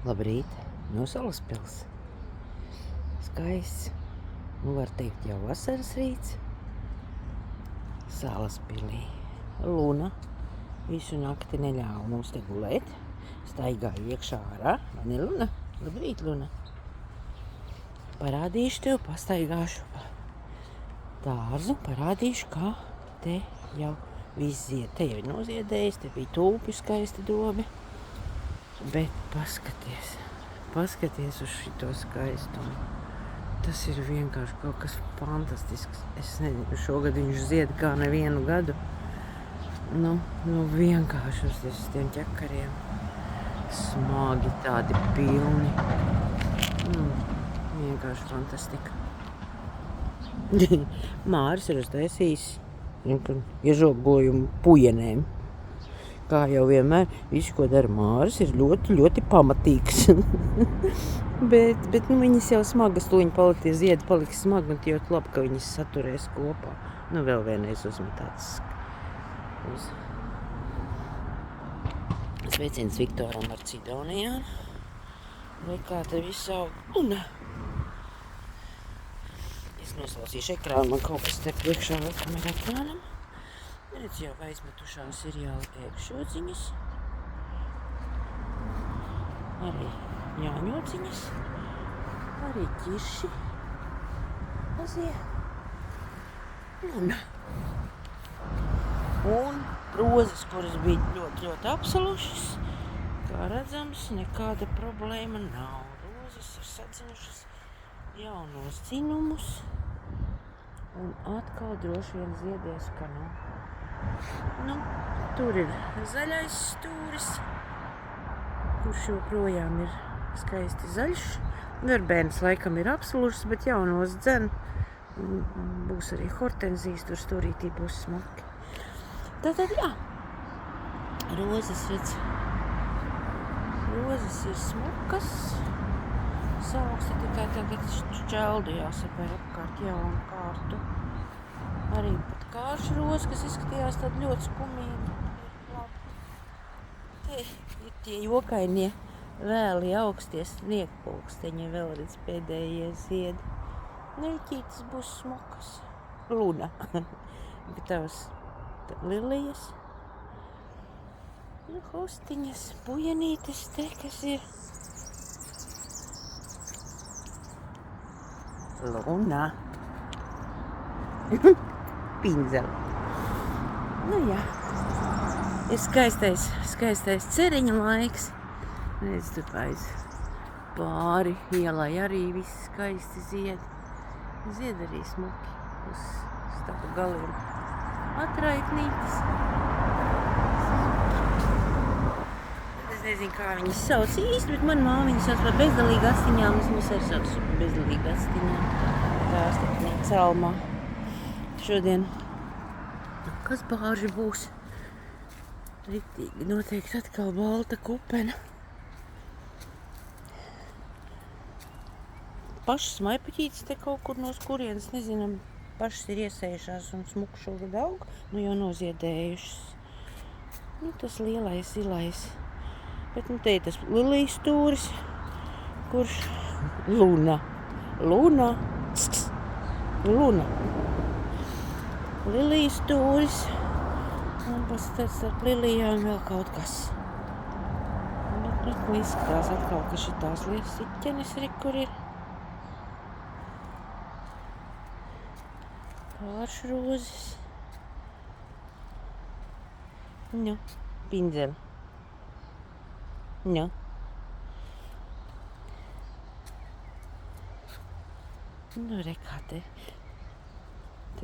Labrīt, no Salaspils. Skaists, var teikt jau vasaras rīts. Salaspilī. Luna visu nakti neļāva mums te gulēt. Staigāja iekšā ārā. Vai ne, Luna? Labrīt, Luna. Parādīšu tev, pastaigāšu pa dārzu, parādīšu, kā te jau viss zied. Te jau ir noziedējis, te bija tulpi skaisti dobi. Bet paskaties uz šito skaistumu. Tas ir vienkārši kaut kas fantastisks. Es nezinu, šogad viņš zied kā nevienu gadu. Nu vienkārši uz tiem ķekariem. Smagi tādi pilni. Vienkārši fantastika. Māris ir uztaisījis iežogojumu pujenēm. Kā jau vienmēr, visu, ko dara Māris, ir ļoti, ļoti pamatīgs. bet viņas jau smagas, tūliņ paliks ziedi, paliks smagi, un ļoti labi, ka viņas saturēs kopā. Vēl vienreiz uzmetāts. Sveiciens Viktoram ar Cidonijām. Vai kā te viss aug? Es noslausīšu ekrānu, man kaut kas te priekšā laikam ir ekrānam. Redz, jau aizmetušās ir jau ēkšķodziņas. Arī jāņodziņas. Arī ķirši. Mazie. Un rozes, kuras bija ļoti, ļoti apsalušas. Kā redzams, nekāda problēma nav. Rozes ir sadzinušas jaunos dzinumus. Un atkal droši vien ziedēs, ka tur ir zaļais stūris, kurš joprojām ir skaisti zaļš. Verbēnas laikam ir apsalušas, bet jaunos dzen. Būs arī hortenzijas, tur stūrītī būs smaki. Tātad, jā, rozes, redz, rozes ir smukas. Sauksti tikai tagad šķeldu jāsapēr apkārt jaunu kārtu. Arī pat kāršrozi, kas izskatījās tādi ļoti skumīgi. Te ir tie jokainie vēli augstie sniegpulksteņi, vēl redz pēdējie ziedi. Neļķītes būs smukas. Luna. Tavas lilijas. Hostiņas, pujenītes te, kas ir. Luna. Pinzeli. Jā. Ir skaistais ceriņa laiks. Redz, tur aiz pāri ielai arī viss skaisti zied. Zied arī smuki uz stabu galiem. Atraitnītes. Es nezinu, kā viņas sauc īsti, bet man māma viņas sauc par bezdalīgu astiņām. Es viņas arī sauc par bezdalīgu astiņām. Tā astapnīca celmā. Šodien, kas bāži būs? Ritīgi noteikti atkal balta kupena. Pašas maipaķītes te kaut kur no kurienes, nezinām, pašas ir iesējušās un smuku šogad aug, jau noziedējušas. Tas lielais, zilais. Bet te ir tas lilijas stūris, kurš Luna. Lilijas stūris. Un pastāv starp lilijām vēl kaut kas. Bet izskatās atkal, ka šitās lietas siķenes arī, kur ir. Kāršrozes. Pinzeli. Rekā te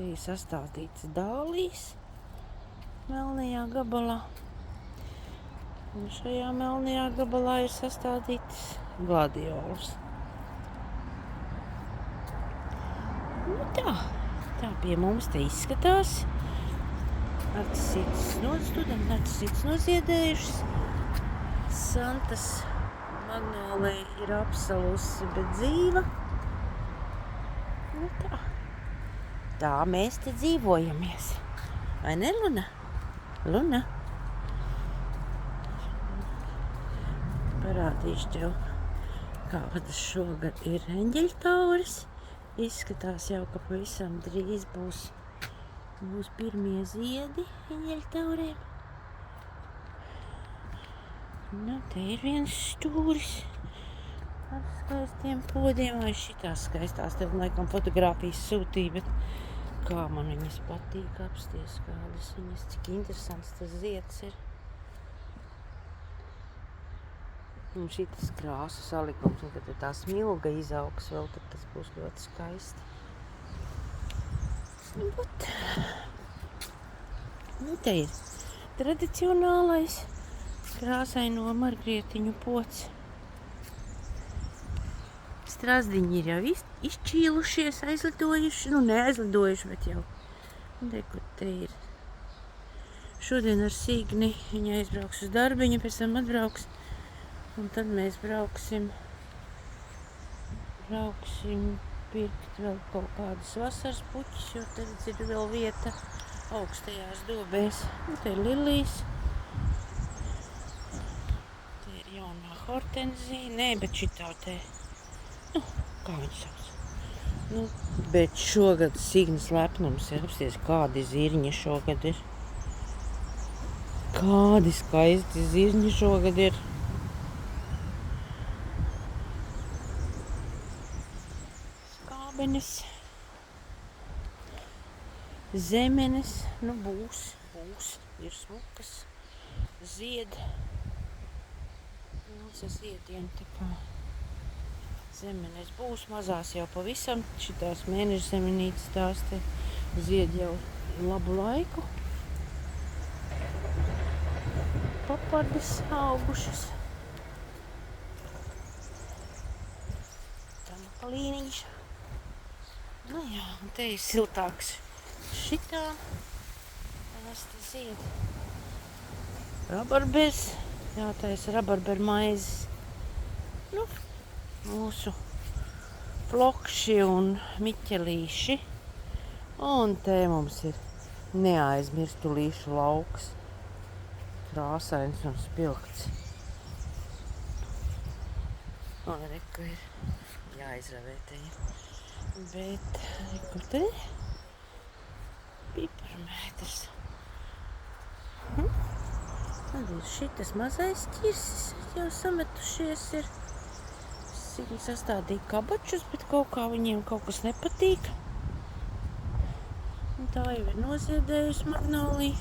ir sastādīts dālīs melnajā gabalā. Un šajā melnajā gabalā ir sastādīts gladiols. Tā pie mums te izskatās. Narcisītes noziedējušas. Santas magnolija ir apsalusi, bet dzīva. Tā mēs te dzīvojamies. Vai ne, Luna? parādīšu tev, kādas šogad ir eņģeļtauris. Izskatās jau, ka pavisam drīz būs pirmie ziedi eņģeļtauriem. Nu, te ir viens stūris ar skaistiem podiem, vai šitās skaistās, tev laikam fotogrāfijas sūtīja, bet kā man viņas patīk apsties, kādas viņas, cik interesants tas zieds ir. Un šitas krāsu salikums, un kad tā smilga izaugs vēl, tad tas būs ļoti skaisti. Nu, te ir tradicionālais krāsaino margrietiņu pods. Strazdiņi ir jau izšķīlušies, aizlidojuši, nu neaizlidojuši, bet jau kur te ir. Šodien ar Signi viņa aizbrauks uz darbu, viņa pēc tam atbrauks, un tad mēs brauksim pirkt vēl kaut kādas vasaras puķis, jo tad ir vēl vieta augstajās dobēs. Un te ir lilijas. Te ir jaunā hortenzija. Nē, bet šitā te, nu, kā viņš sauc. Nu, bet šogad Signas lepnums ir apsties, kādi zirņi šogad ir. Kādi skaisti zirņi šogad ir. Skābenes. Zemenes, nu būs, ir smukas, zied. Ziedien, tā kā zemenes būs, mazās jau pavisam, šitās mēneša zemenītes tās te zied jau labu laiku. Papardes augušas. Tam palīniņš. Nu jā, un te ir siltāks. Šitā tās te zied. Rabarbers, jātais rabarber maizes. Nu, mūsu flokši un miķelīši. Un te mums ir neaizmirstulīšu lauks. Krāsains un spilgts. Un reku ir jāizravē te. Bet, reku te? Piparmētrs. Tad ir šitas mazais ķirsis, jau sametušies ir. Signi sastādīja kabačus, bet kaut kā viņiem kaut kas nepatīk. Un tā jau ir noziedējusi magnolija.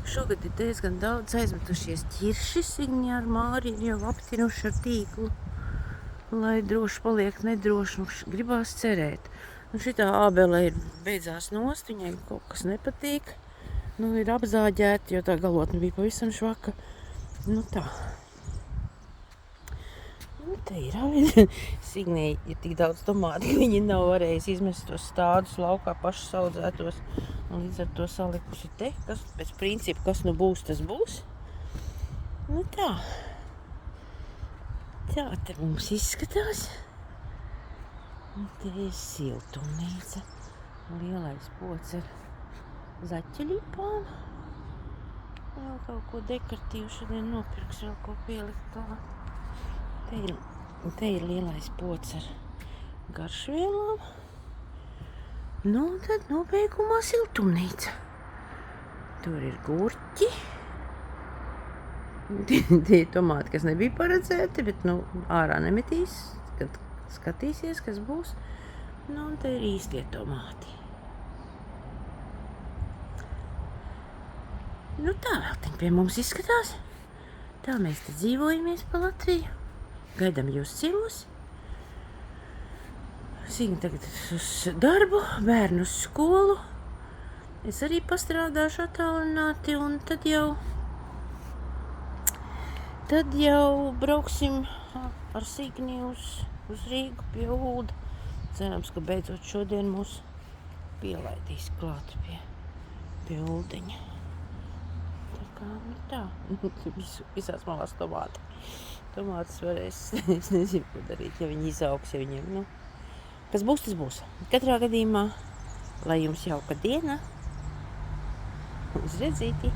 Šogad ir diezgan daudz aizmetušies ķirši. Signi ar Māri ir jau aptinuši ar tīklu, lai droši paliek nedroši, un gribās cerēt. Un šitā ābele ir beidzās nost, viņai kaut kas nepatīk. Nu, ir apzāģēta, jo tā galotne bija pavisam švaka. Nu tā. Nu, te ir avi. Signei ir tik daudz tomāti, ka viņi nav varējusi izmest tos stādus laukā pašus audzētos. Un līdz ar to salikusi te, kas pēc principa, kas nu būs, tas būs. Nu tā. Tā te mums izskatās. Un te ir siltumnīca. Lielais pods ar zaķelīpām. Vēl kaut ko dekoratīvu šodien nopirks, vēl ko pielikt klāt. Te ir lielais pods ar garšvielām. Nu, un tad nobeigumā siltumnīca. Tur ir gurķi. Tie ir tomāti, kas nebija paredzēti, bet, nu, ārā nemetīs, kad skatīsies, kas būs. Nu, un te ir īstie tomāti. Nu, tā vēl tiņ pie mums izskatās. Tā mēs te dzīvojamies pa Latviju. Gaidām jūs ciemos. Signi tagad uz darbu, bērnu uz skolu. Es arī pastrādāšu attālināti, un tad jau brauksim ar Signi uz Rīgu pie Ulda. Cerams, ka beidzot šodien mūs pielaidīs klāt pie Uldeņa. Tā kā, nu tā, visās malās tomāti. Tomātus varēs, es nezinu, ko darīt, ja viņi izaugs, ja viņiem, nu. Kas būs, tas būs. Katrā gadījumā, lai jums jauka diena. Uz redzīti!